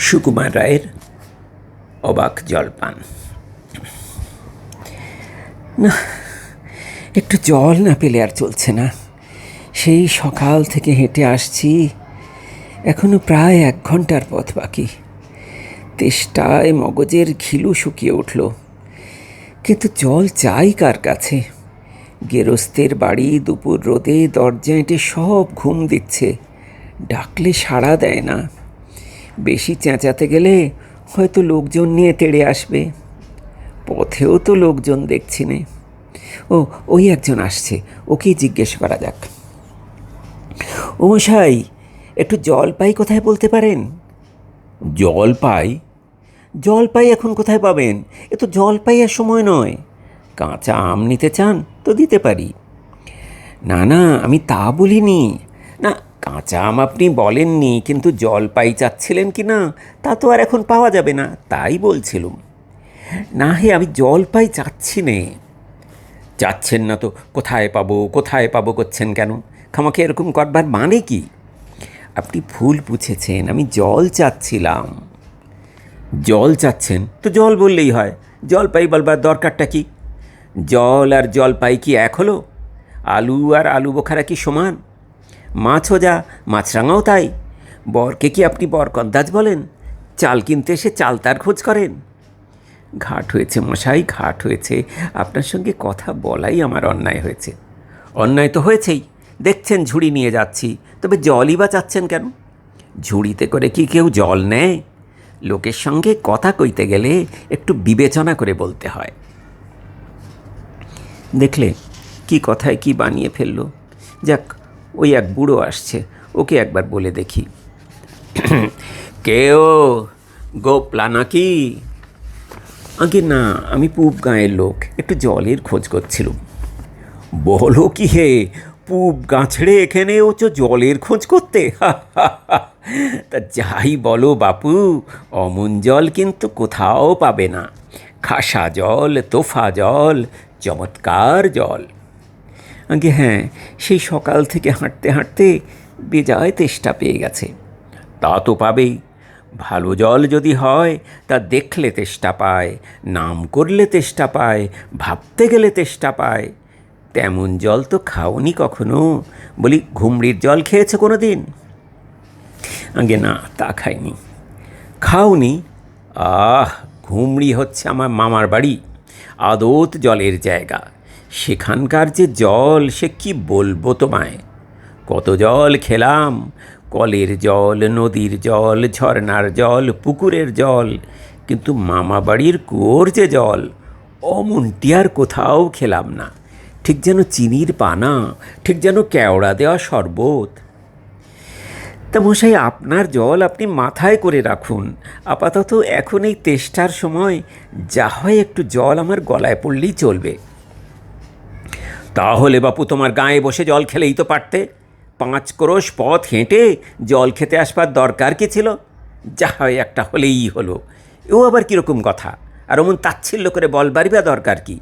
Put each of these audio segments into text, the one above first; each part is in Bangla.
সুকুমার রায়ের অবাক জলপান। না, একটু জল না পেলে আর চলছে না। সেই সকাল থেকে হেঁটে আসছি, এখনো প্রায় 1 ঘন্টার পথ বাকি। তেষ্টায় মগজের ঘিলু শুকিয়ে উঠল, কিন্তু জল চাই কার কাছে? গেরস্তের বাড়ি দুপুর রোদে দরজা এঁটে সব ঘুম দিচ্ছে, ডাকলে সাড়া দেয় না। বেশি চেঁচাতে গেলে হয়তো লোকজন নিয়ে তেড়ে আসবে। পথেও তো লোকজন দেখছি নে। ওই একজন আসছে, ওকেই জিজ্ঞেস করা যাক। ও মশাই, একটু জল পাই কোথায় বলতে পারেন? জল পাই? জল পাই এখন কোথায় পাবেন? এ তো জল পাই আর সময় নয়। কাঁচা আম নিতে চান তো দিতে পারি। না না, আমি তা বলিনি। না, কাঁচা আম আপনি বলেননি, কিন্তু জল পাই চাচ্ছিলেন কি না তা তো আর এখন পাওয়া যাবে না, তাই বলছিলুম। না হে, আমি জল পাই চাচ্ছি নে। চাচ্ছেন না তো কোথায় পাবো করছেন কেন? খামাকে এরকম করবার মানে কি? আপনি ভুল বুঝেছেন, আমি জল চাচ্ছিলাম। জল চাচ্ছেন তো জল বললেই হয়, জল পাই বলবার দরকারটা কি? জল আর জল পাই কি এক হলো? আলু আর আলু বোখারা কি সমান? মাছও যা, মাছরাঙাও তাই। বরকে কি আপনি বরকন্দাজ বলেন? চাল কিনতে এসে চাল তার খোঁজ করেন? ঘাট হয়েছে মশাই, ঘাট হয়েছে। আপনার সঙ্গে কথা বলাই আমার অন্যায় হয়েছে। অন্যায় তো হয়েছেই, দেখছেন ঝুড়ি নিয়ে যাচ্ছি, তবে জলই বা চাচ্ছেন কেন? ঝুড়িতে করে কি কেউ জল নেয়? লোকের সঙ্গে কথা কইতে গেলে একটু বিবেচনা করে বলতে হয়। দেখলে কি কথায় কি বানিয়ে ফেললো। যাক, ওই এক বুড়ো আসছে, ওকে একবার বলে দেখি। কেও গোপলা নাকি? আগে না, আমি পূব গাঁয়ের লোক, একটু জলের খোঁজ করছিলুম। বলো কি হে, পূব গাঁ ছেড়ে এখানে ওচো জলের খোঁজ করতে? তা যাই বলো বাপু, অমন জল কিন্তু কোথাও পাবে না। খাসা জল, তোফা জল, চমৎকার জল। আগে হ্যাঁ, সেই সকাল থেকে হাঁটতে হাঁটতে বেজায় তেষ্টা পেয়ে গেছে। তা তো পাবেই। ভালো জল যদি হয় তা দেখলে তেষ্টা পায়, নাম করলে তেষ্টা পায়, ভাবতে গেলে তেষ্টা পায়। তেমন জল তো খাওনি কখনো? বলি, ঘুমড়ির জল খেয়েছো কোনো দিন? আগে না, তা খাইনি। খাওনি? আহ, ঘুমড়ি হচ্ছে আমার মামার বাড়ি, আদত জলের জায়গা। সেখানকার যে জল, সে কি বলবো তোমায়। কত জল খেলাম, কলের জল, নদীর জল, ঝর্নার জল, পুকুরের জল, কিন্তু মামা বাড়ির কুয়োর যে জল, অমনটি আর কোথাও খেলাম না। ঠিক যেন চিনির পানা, ঠিক যেন কেওড়া দেওয়া শরবত। তা মশাই, আপনার জল আপনি মাথায় করে রাখুন। আপাতত এখন এই তেষ্টার সময় যা হয় একটু জল আমার গলায় পড়লেই চলবে। তাহলে বাপু, তোমার গায়ে বসে জল খেলেই তো পারতে। 5 ক্রোশ পথ হেঁটে জল খেতে আসবার দরকার কি ছিল? যা হয় একটা হলেই হলো। এও আবার কীরকম কথা? আর অমন তাচ্ছিল্য করে বলবারই বা দরকার কি?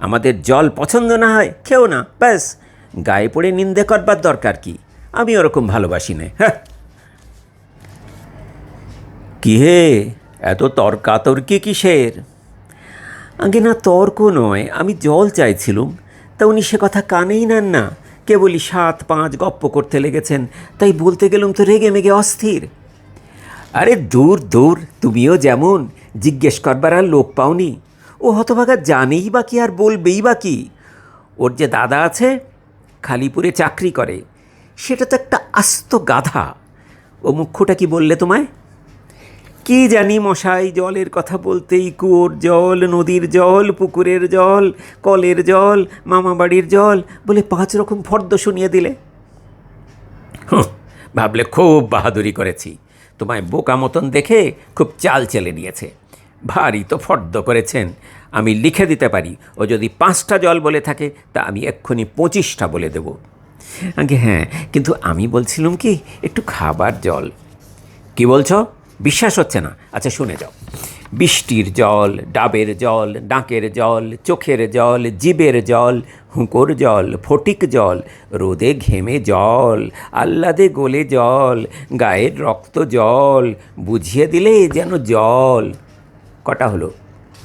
আমাদের জল পছন্দ না হয় খেও না, ব্যাস। গায়ে পড়ে নিন্দে করবার দরকার কি? আমি ওরকম ভালোবাসি না। হ্যাঁ। কি হে, এত তর্কাতর্কি কিসের? আগে না, তর্ক নয়, আমি জল চাইছিলুম। তা উনি সে কথা কানেই নেন না, কেবলই 7-5 গপ্প করতে লেগেছেন। তাই বলতে গেলুম তো রেগে মেগে অস্থির। আরে দূর দূর, তুমিও যেমন, জিজ্ঞেস করবার আর লোক পাওনি। ও হতভাগা জানেই বা কি আর বলবেই বা কি? ওর যে দাদা আছে, খালিপুরে চাকরি করে, সেটা তো একটা আস্ত গাধা। ও মুখ্যটা কি বললে তোমায়? কি জানি মশাই, জলের কথা বলতেই কুয়োর জল, নদীর জল, পুকুরের জল, কলের জল, মামাবাড়ির জল বলে 5 রকম ফর্দ শুনিয়ে দিলে। ভাবলে খুব বাহাদুরি করেছি, তোমায় বোকা মতন দেখে খুব চাল চেলে নিয়েছে। ভারী তো ফর্দ করেছেন। আমি লিখে দিতে পারি, ও যদি 5টা জল বলে থাকে তা আমি এক্ষুনি 25টা বলে দেব। আগে হ্যাঁ, কিন্তু আমি বলছিলাম কি, একটু খাবার জল। কি বলছো? বিশ্বাস হচ্ছে না? আচ্ছা শুনে যাও। বৃষ্টির জল, ডাবের জল, নাকের জল, চোখের জল, জিভের জল, হুঁকোর জল, ফটিক জল, রোদে ঘেমে জল, আহ্লাদে গোলে জল, গায়ের রক্ত জল, বুঝিয়ে দিলে যেন জল। কটা হলো?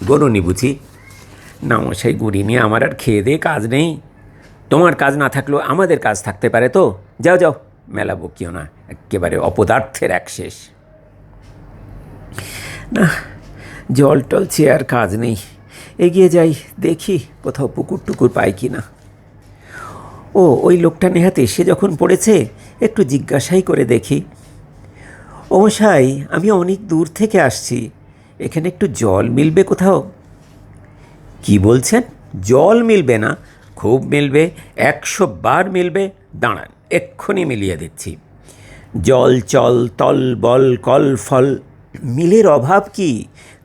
গরুনি বুঝি? না মশাই, গুড়ি নিয়ে আমার আর খেয়ে দিয়ে কাজ নেই। তোমার কাজ না থাকলেও আমাদের কাজ থাকতে পারে তো। যাও যাও, মেলা বকিও না, একেবারে অপদার্থের এক শেষ। না, জল টল চেয়ে আর কাজ নেই, এগিয়ে যাই, দেখি কোথাও পুকুর টুকুর পাই কি না। ও, ওই লোকটা নেহাতে সে যখন পড়েছে একটু জিজ্ঞাসাই করে দেখি। ও মশাই, আমি অনেক দূর থেকে আসছি, এখানে একটু জল মিলবে কোথাও? কি বলছেন? জল মিলবে না? খুব মিলবে, 100 বার মিলবে। দাঁড়ান, এক্ষুনি মিলিয়ে দিচ্ছি। জল চল তল বল কল ফল, মিলের অভাব কি?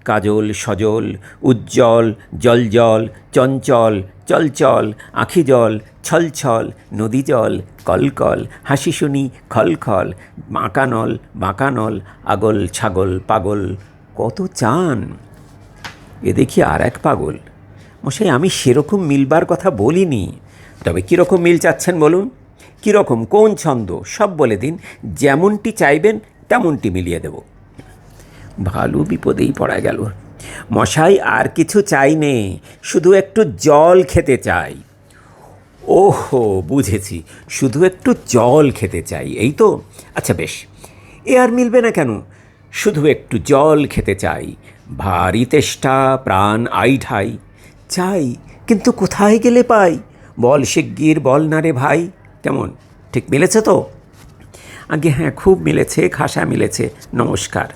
কাজল সজল, উজ্জ্বল, জল জল, চঞ্চল, চলচল, আখি জল, ছলছল, নদী জল, কলকল, হাসি শুনি খলখল, বাঁকানল বাঁকানল, আগল ছাগল পাগল, কত চান? এ দেখি আর এক পাগল। মশাই, আমি সেরকম মিলবার কথা বলিনি। তবে কীরকম মিল চাচ্ছেন বলুন? কীরকম, কোন ছন্দ, সব বলে দিন, যেমনটি চাইবেন তেমনটি মিলিয়ে দেব। ভালো বিপদেই পড়া গেল। মশাই, আর কিছু চাই নে, শুধু একটু জল খেতে চাই। ওহো, বুঝেছি, শুধু একটু জল খেতে চাই, এই তো? আচ্ছা বেশ, এ আর মিলবে না কেন? শুধু একটু জল খেতে চাই, ভারী তেষ্টা, প্রাণ আই ঠাই। চাই, কিন্তু কোথায় গেলে পাই? বল শিগগির, বল না রে ভাই। কেমন, ঠিক মিলেছে তো? আগে হ্যাঁ, খুব মিলেছে, খাসা মিলেছে। নমস্কার।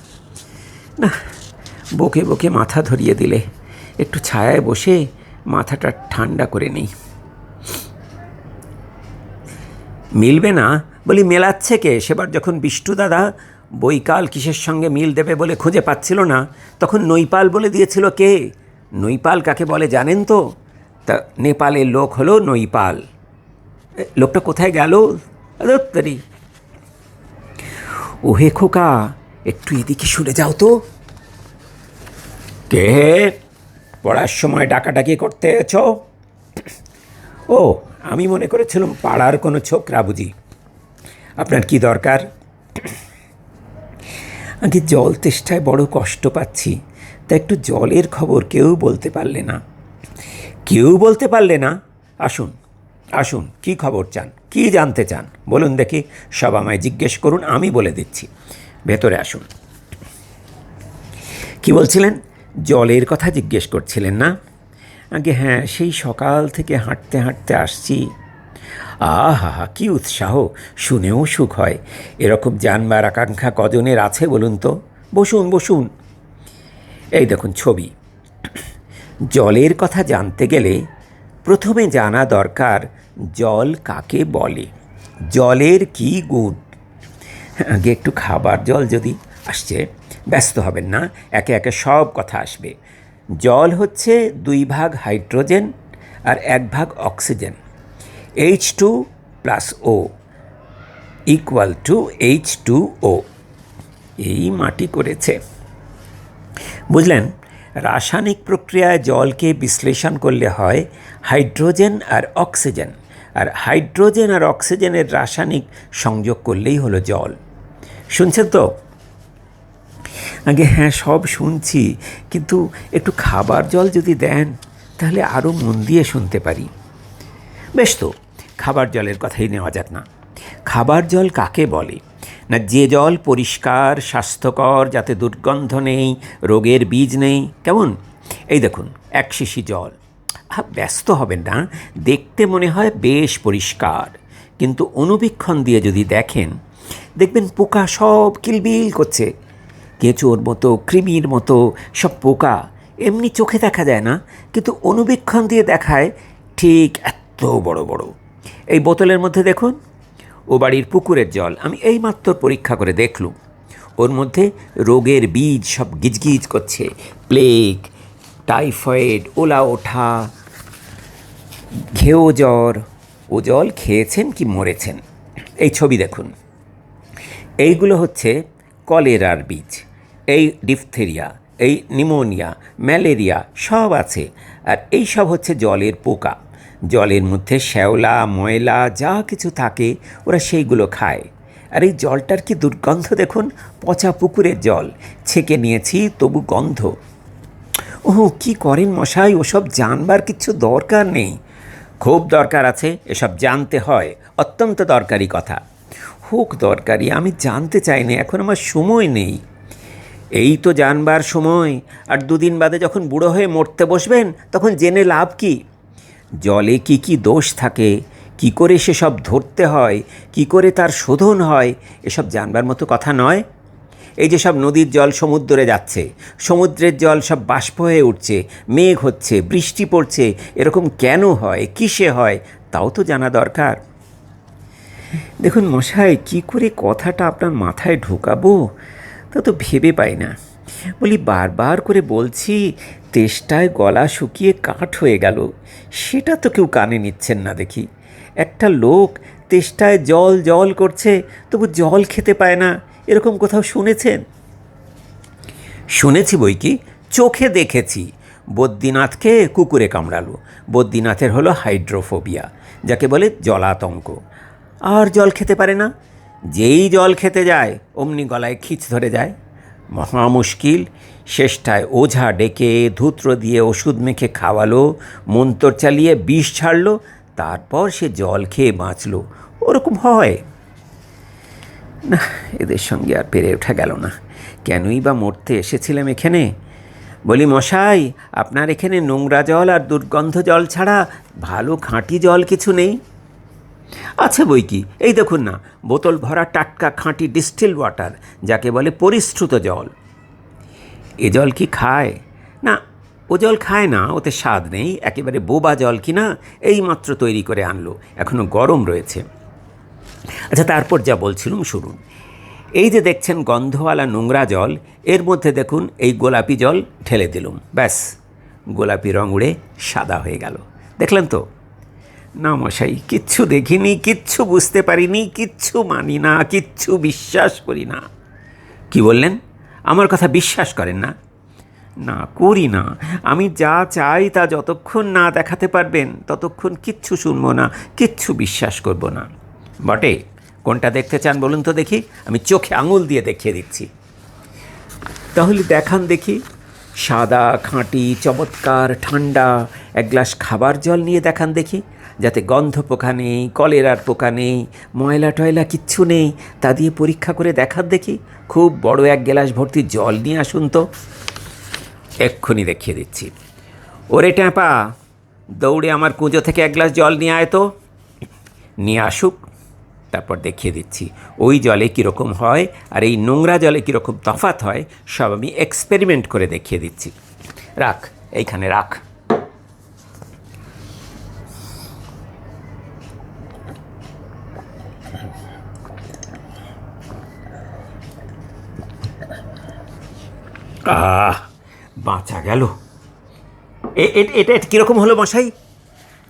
না, বকে বকে মাথা ধরিয়ে দিলে, একটু ছায়ায় বসে মাথাটা ঠান্ডা করে নিই। মিলবে না বলি, মেলাচ্ছে কে? সেবার যখন বিষ্টু দাদা বৈকাল কিসের সঙ্গে মিল দেবে বলে খুঁজে পাচ্ছিল না, তখন নৈপাল বলে দিয়েছিল। কে নৈপাল কাকে বলে জানেন তো? তা নেপালের লোক হলো নৈপাল। লোকটা কোথায় গেল? তারি, ওহে খোকা, একটু এদিকে শুনে যাও তো। কে? পড়ার সময় ডাকাডাকি করতে এছ? ও, আমি মনে করেছিলাম পাড়ার কোনো ছোকরা বুঝি। আপনার কি দরকার? আগে জল তেষ্টায় বড় কষ্ট পাচ্ছি, তা একটু জলের খবর কেউ বলতে পারলে না। কেউ বলতে পারলে না? আসুন আসুন, কি খবর চান, কি জানতে চান বলুন দেখি। সব আমায় জিজ্ঞেস করুন, আমি বলে দিচ্ছি। ভেতরে আসুন। কি বলছিলেন? জলের কথা জিজ্ঞেস করছিলেন না? আগে হ্যাঁ, সেই সকাল থেকে হাঁটতে হাঁটতে আসছি। আহা হা, কী উৎসাহ, শুনেও সুখ হয়। এরকম জানবার আকাঙ্ক্ষা কজনের আছে বলুন তো? বসুন বসুন। এই দেখুন ছবি। জলের কথা জানতে গেলে প্রথমে জানা দরকার জল কাকে বলে, জলের কী গুণ। আগে একটু খাবার জল যদি আসছে, ব্যস্ত হবেন না, একে একে সব কথা আসবে। জল হচ্ছে 2 ভাগ হাইড্রোজেন আর 1 ভাগ অক্সিজেন। H2+O = H2O। এই মাটি করেছে, বুঝলেন? রাসায়নিক প্রক্রিয়ায় জলকে বিশ্লেষণ করলে হয় হাইড্রোজেন আর অক্সিজেন, আর হাইড্রোজেন আর অক্সিজেনের রাসায়নিক সংযোগ করলেই হলো জল। শুনছেন তো? আগে হ্যাঁ, সব শুনছি, কিন্তু একটু খাবার জল যদি দেন তাহলে আরও মন দিয়ে শুনতে পারি। বেশ, তো খাবার জলের কথাই নেওয়া যাক না। খাবার জল কাকে বলে? না, যে জল পরিষ্কার, স্বাস্থ্যকর, যাতে দুর্গন্ধ নেই, রোগের বীজ নেই। কেমন? এই দেখুন, 1 শিশি জল। ব্যস্ত হবেন না, দেখতে মনে হয় বেশ পরিষ্কার, কিন্তু অনুবীক্ষণ দিয়ে যদি দেখেন, দেখবেন পোকা সব কিলবিল করছে। কেঁচোর মতো, কৃমির মতো সব পোকা। এমনি চোখে দেখা যায় না, কিন্তু অনুবীক্ষণ দিয়ে দেখায় ঠিক এত বড় বড়। এই বোতলের মধ্যে দেখুন, ও বাড়ির পুকুরের জল, আমি এইমাত্র পরীক্ষা করে দেখলুম। ওর মধ্যে রোগের বীজ সব গিজগিজ করছে। প্লেগ, টাইফয়েড, ওলা ওঠা, ঘেও জ্বর। ও জল খেয়েছেন কি মরেছেন? এই ছবি দেখুন, এইগুলো হচ্ছে কলেরার বীজ। এই ডিপথেরিয়া, এই নিউমোনিয়া, ম্যালেরিয়া সব আছে। আর এই সব হচ্ছে জলের পোকা। জলের মধ্যে শ্যাওলা, ময়লা যা কিছু থাকে ওরা সেইগুলো খায়। আর এই জলটার কি দুর্গন্ধ দেখুন, পচা পুকুরের জল, ছেঁকে নিয়েছি তবু গন্ধ। ওহ, কি করেন মশাই, ওসব জানবার কিচ্ছু দরকার নেই। খুব দরকার আছে, এসব জানতে হয়, অত্যন্ত দরকারি কথা। হোক দরকারি, আমি জানতে চাই না, এখন আমার সময় নেই। এই তো জানবার সময়, আর দুদিন বাদে যখন বুড়ো হয়ে মরতে বসবেন তখন জেনে লাভ কি? জলে কি কি দোষ থাকে, কি করে সেসব ধরতে হয়, কি করে তার শোধন হয়, এসব জানবার মতো কথা নয়। এই যে সব নদীর জল সমুদ্রে যাচ্ছে, সমুদ্রের জল সব বাষ্প হয়ে উঠছে, মেঘ হচ্ছে, বৃষ্টি পড়ছে, এরকম কেন হয়, কিসে হয়, তাও তো জানা দরকার। দেখুন মশাই, কি করে কথাটা আপনার মাথায় ঢোকাবো তা তো ভেবে পাই না। বলি, বারবার করে বলছি, তেষ্টায় গলা শুকিয়ে কাঠ হয়ে গেল, সেটা তো কেউ কানে নিচ্ছেন না দেখি। একটা লোক তেষ্টায় জল জল করছে, তবু জল খেতে পায় না, এরকম কোথাও শুনেছেন? শুনেছি বই কি, চোখে দেখেছি। বদ্রীনাথকে কুকুরে কামড়ালো। বদ্রীনাথের হলো হাইড্রোফোবিয়া, যাকে বলে জলাতঙ্ক। আর জল খেতে পারে না। যেই জল খেতে যায় অমনি গলায় খিচ ধরে যায়, মহা মুশকিল। শেষটায় ওঝা ডেকে ধূত্র দিয়ে ওষুধ মেখে খাওয়ালো, মন্তর চালিয়ে বিষ ছাড়লো, তারপর সে জল খেয়ে বাঁচল। ওরকম হয় না, এদের সঙ্গে আর পেরে ওঠা গেল না। কেনই বা মরতে এসেছিলাম এখানে? বলি মশাই, আপনার এখানে নোংরা জল আর দুর্গন্ধ জল ছাড়া ভালো খাঁটি জল কিছু নেই? আছে বই কি, এই দেখুন না, বোতল ভরা টাটকা খাঁটি ডিস্টিল ওয়াটার, যাকে বলে পরিশ্রুত জল। এ জল কি খায়? না, ও জল খায় না, ওতে স্বাদ নেই, একেবারে বোবা জল কিনা এইমাত্র তৈরি করে আনলো, এখনও গরম রয়েছে। আচ্ছা, তারপর যা বলছিলাম শুনুন। এই যে দেখছেন গন্ধওয়ালা নোংরা জল, এর মধ্যে দেখুন এই গোলাপি জল ঢেলে দিলুম, ব্যাস গোলাপি রং উড়ে সাদা হয়ে গেল। দেখলেন তো? না মশাই, কিচ্ছু দেখিনি, কিচ্ছু বুঝতে পারিনি, কিচ্ছু মানি না, কিচ্ছু বিশ্বাস করি না। কি বললেন? আমার কথা বিশ্বাস করেন না? না, করি না। আমি যা চাই তা যতক্ষণ না দেখাতে পারবেন ততক্ষণ কিচ্ছু শুনবো না, কিচ্ছু বিশ্বাস করব না। বটে, কোনটা দেখতে চান বলুন তো দেখি, আমি চোখে আঙুল দিয়ে দেখিয়ে দিচ্ছি। তাহলে দেখান দেখি। সাদা, খাঁটি, চমৎকার, ঠান্ডা এক গ্লাস খাবার জল নিয়ে দেখান দেখি, যাতে গন্ধ পোকা নেই, কলেরার পোকা নেই, ময়লা টয়লা কিচ্ছু নেই, তা দিয়ে পরীক্ষা করে দেখান দেখি। খুব বড় এক গ্লাস ভর্তি জল নিয়ে আসুন তো। এক্ষুনি দেখিয়ে দিচ্ছি। ওরে ট্যাপা, দৌড়ে আমার কুঁজো থেকে এক গ্লাস জল নিয়ে আয় তো। নিয়ে আসুক, তারপর দেখিয়ে দিচ্ছি ওই জলে কীরকম হয় আর এই নোংরা জলে কীরকম তফাৎ হয়, সব আমি এক্সপেরিমেন্ট করে দেখিয়ে দিচ্ছি। রাখ, এইখানে রাখ। বাঁচা গেল। এটা কীরকম হলো মশাই?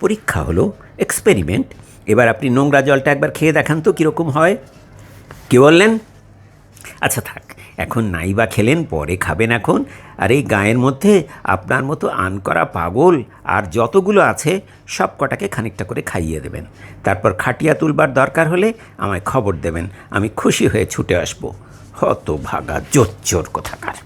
পরীক্ষা হলো, এক্সপেরিমেন্ট। এবার আপনি নোংরা জলটা একবার খেয়ে দেখান তো কীরকম হয়। কী বললেন? আচ্ছা থাক, এখন নাই বা খেলেন, পরে খাবেন এখন। আর এই গায়ের মধ্যে আপনার মতো আনকরা পাগল আর যতগুলো আছে সব কটাকে খানিকটা করে খাইয়ে দেবেন। তারপর খাটিয়া তুলবার দরকার হলে আমায় খবর দেবেন, আমি খুশি হয়ে ছুটে আসবো। হতভাগা জোচ্চোর কোথাকার।